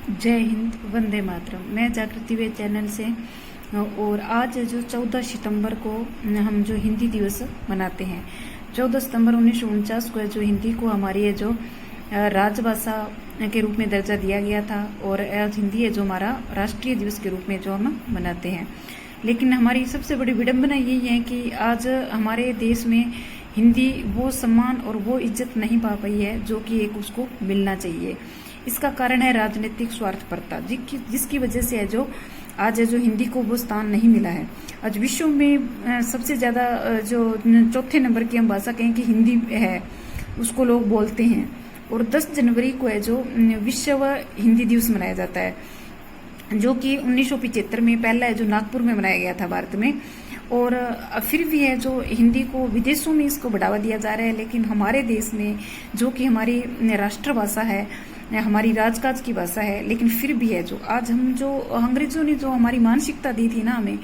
जय हिंद, वंदे मातरम। मैं जागृति वे चैनल से। और आज जो 14 सितंबर को हम जो हिंदी दिवस मनाते हैं, 14 सितंबर 1949 को जो हिंदी को हमारी जो राजभाषा के रूप में दर्जा दिया गया था, और आज हिंदी है जो हमारा राष्ट्रीय दिवस के रूप में जो हम मनाते हैं। लेकिन हमारी सबसे बड़ी विडंबना यही है कि आज हमारे देश में हिंदी वो सम्मान और वो इज्जत नहीं पा पाई है जो कि एक उसको मिलना चाहिए। इसका कारण है राजनीतिक स्वार्थपरता, जिसकी वजह से है जो आज है जो हिंदी को वो स्थान नहीं मिला है। आज विश्व में सबसे ज़्यादा जो चौथे नंबर की हम भाषा कहें कि हिंदी है, उसको लोग बोलते हैं। और 10 जनवरी को है जो विश्व हिंदी दिवस मनाया जाता है, जो कि 1975 में पहला है जो नागपुर में मनाया गया था भारत में। और फिर भी है जो हिंदी को विदेशों में इसको बढ़ावा दिया जा रहा है, लेकिन हमारे देश में जो कि हमारी राष्ट्रभाषा है, हमारी राजकाज की भाषा है, लेकिन फिर भी है जो आज हम जो अंग्रेजों ने जो हमारी मानसिकता दी थी ना हमें,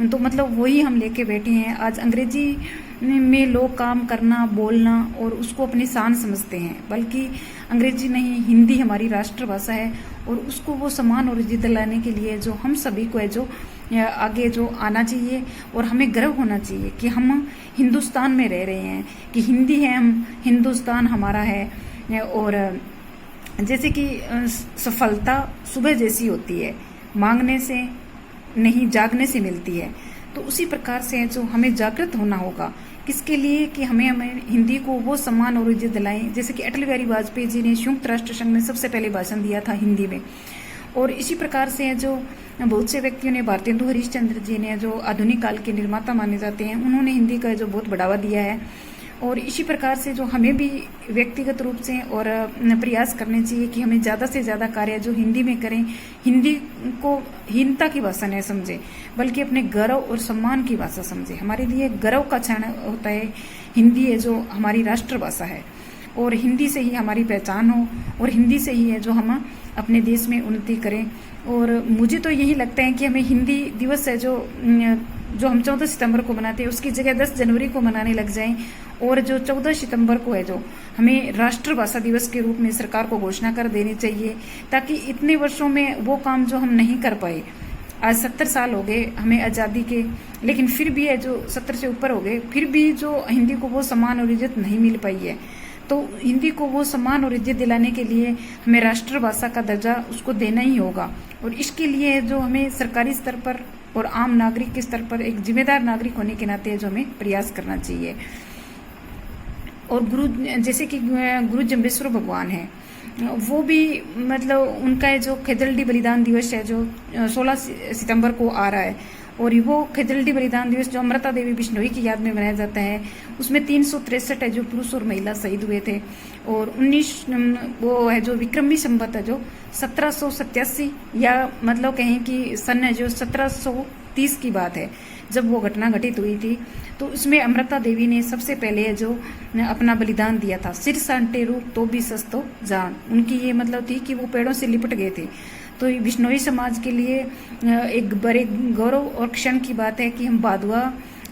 तो मतलब वही हम लेके बैठे हैं। आज अंग्रेजी में लोग काम करना, बोलना और उसको अपनी शान समझते हैं, बल्कि अंग्रेजी नहीं, हिंदी हमारी राष्ट्रभाषा है। और उसको वो सम्मान और इज्जत दिलाने के लिए जो हम सभी को है जो आगे जो आना चाहिए, और हमें गर्व होना चाहिए कि हम हिंदुस्तान में रह रहे हैं, कि हिंदी है, हम हिंदुस्तान हमारा है। और जैसे कि सफलता सुबह जैसी होती है, मांगने से नहीं जागने से मिलती है, तो उसी प्रकार से जो हमें जागृत होना होगा। किसके लिए? कि हमें हिंदी को वो सम्मान और इज्जत दिलाएं, जैसे कि अटल बिहारी वाजपेयी जी ने संयुक्त राष्ट्र संघ में सबसे पहले भाषण दिया था हिंदी में। और इसी प्रकार से जो बहुत से व्यक्तियों ने, भारतेंदु हरिश्चंद्र जी ने जो आधुनिक काल के निर्माता माने जाते हैं, उन्होंने हिंदी का जो बहुत बढ़ावा दिया है। और इसी प्रकार से जो हमें भी व्यक्तिगत रूप से और प्रयास करने चाहिए कि हमें ज़्यादा से ज़्यादा कार्य जो हिंदी में करें, हिंदी को हीनता की भाषा न समझे, बल्कि अपने गौरव और सम्मान की भाषा समझे। हमारे लिए गर्व का क्षण होता है, हिंदी है जो हमारी राष्ट्रभाषा है, और हिंदी से ही हमारी पहचान हो, और हिंदी से ही है जो हम अपने देश में उन्नति करें। और मुझे तो यही लगता है कि हमें हिंदी दिवस है जो हम 14 सितंबर को मनाते हैं, उसकी जगह 10 जनवरी को मनाने लग जाएं। और जो 14 सितंबर को है जो हमें राष्ट्रभाषा दिवस के रूप में सरकार को घोषणा कर देनी चाहिए, ताकि इतने वर्षों में वो काम जो हम नहीं कर पाए, आज 70 साल हो गए हमें आज़ादी के, लेकिन फिर भी है जो 70 से ऊपर हो गए, फिर भी जो हिंदी को वो सम्मान और इज्जत नहीं मिल पाई है। तो हिंदी को वो सम्मान और इज्जत दिलाने के लिए हमें राष्ट्रभाषा का दर्जा उसको देना ही होगा। और इसके लिए जो हमें सरकारी स्तर पर और आम नागरिक के स्तर पर एक जिम्मेदार नागरिक होने के नाते जो हमें प्रयास करना चाहिए। और गुरु, जैसे कि गुरु जम्बेश्वर भगवान है, वो भी मतलब उनका जो खेजलडी बलिदान दिवस है जो 16 सितंबर को आ रहा है, और वो खेजलडी बलिदान दिवस जो अमृता देवी बिश्नोई की याद में मनाया जाता है, उसमें 363 है जो पुरुष और महिला शहीद हुए थे। और 19 वो है जो विक्रमी संवत है जो 1787, या मतलब कहें कि सन है जो 1730 की बात है जब वो घटना घटित हुई थी। तो उसमें अमृता देवी ने सबसे पहले जो अपना बलिदान दिया था। सिर सांटे रूप तो भी सस्तो जान, उनकी ये मतलब थी कि वो पेड़ों से लिपट गए थे। तो बिश्नोई समाज के लिए एक बड़े गौरव और क्षण की बात है कि हम भादवा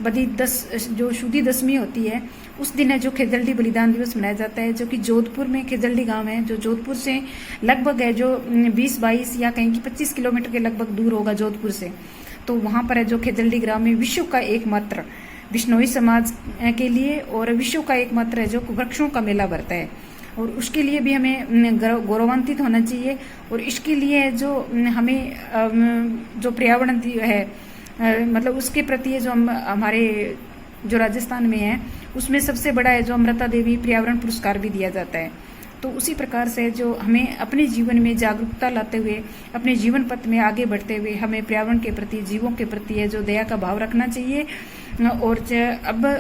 बदी 10 जो शुद्धि दशमी होती है, उस दिन है जो खेजलडी बलिदान दिवस मनाया जाता है, जो कि जोधपुर में खेजलडी गांव है, जो जोधपुर से लगभग है जो 20-22 या कहीं कि 25 किलोमीटर के लगभग दूर होगा जोधपुर से। तो वहाँ पर है जो खेजलडी ग्राम में विश्व का एकमात्र बिश्नोई समाज के लिए और विश्व का एकमात्र है जो वृक्षों का मेला भरता है। और उसके लिए भी हमें गौरवान्वित होना चाहिए। और इसके लिए जो हमें जो पर्यावरण है, मतलब उसके प्रति जो हम हमारे जो राजस्थान में है, उसमें सबसे बड़ा है जो अमृता देवी पर्यावरण पुरस्कार भी दिया जाता है। तो उसी प्रकार से जो हमें अपने जीवन में जागरूकता लाते हुए, अपने जीवन पथ में आगे बढ़ते हुए, हमें पर्यावरण के प्रति, जीवों के प्रति है जो दया का भाव रखना चाहिए। और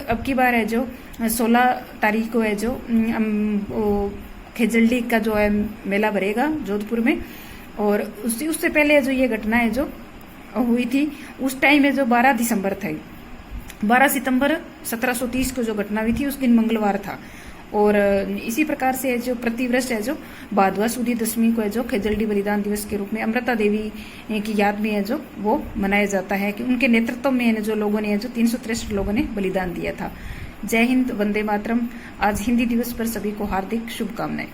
अब की बार है जो 16 तारीख को है जो खेजलडी का जो है मेला भरेगा जोधपुर में। और उससे पहले जो ये घटना है जो हुई थी, उस टाइम में जो 12 दिसंबर था, 12 सितंबर 1730 को जो घटना हुई थी, उस दिन मंगलवार था। और इसी प्रकार से जो प्रतिवर्ष है जो भादवा सुदी दशमी को है जो खेजलडी बलिदान दिवस के रूप में अमृता देवी की याद में है जो वो मनाया जाता है, कि उनके नेतृत्व में जो लोगों ने जो 363 लोगों ने बलिदान दिया था। जय हिंद, वंदे मातरम। आज हिंदी दिवस पर सभी को हार्दिक शुभकामनाएं।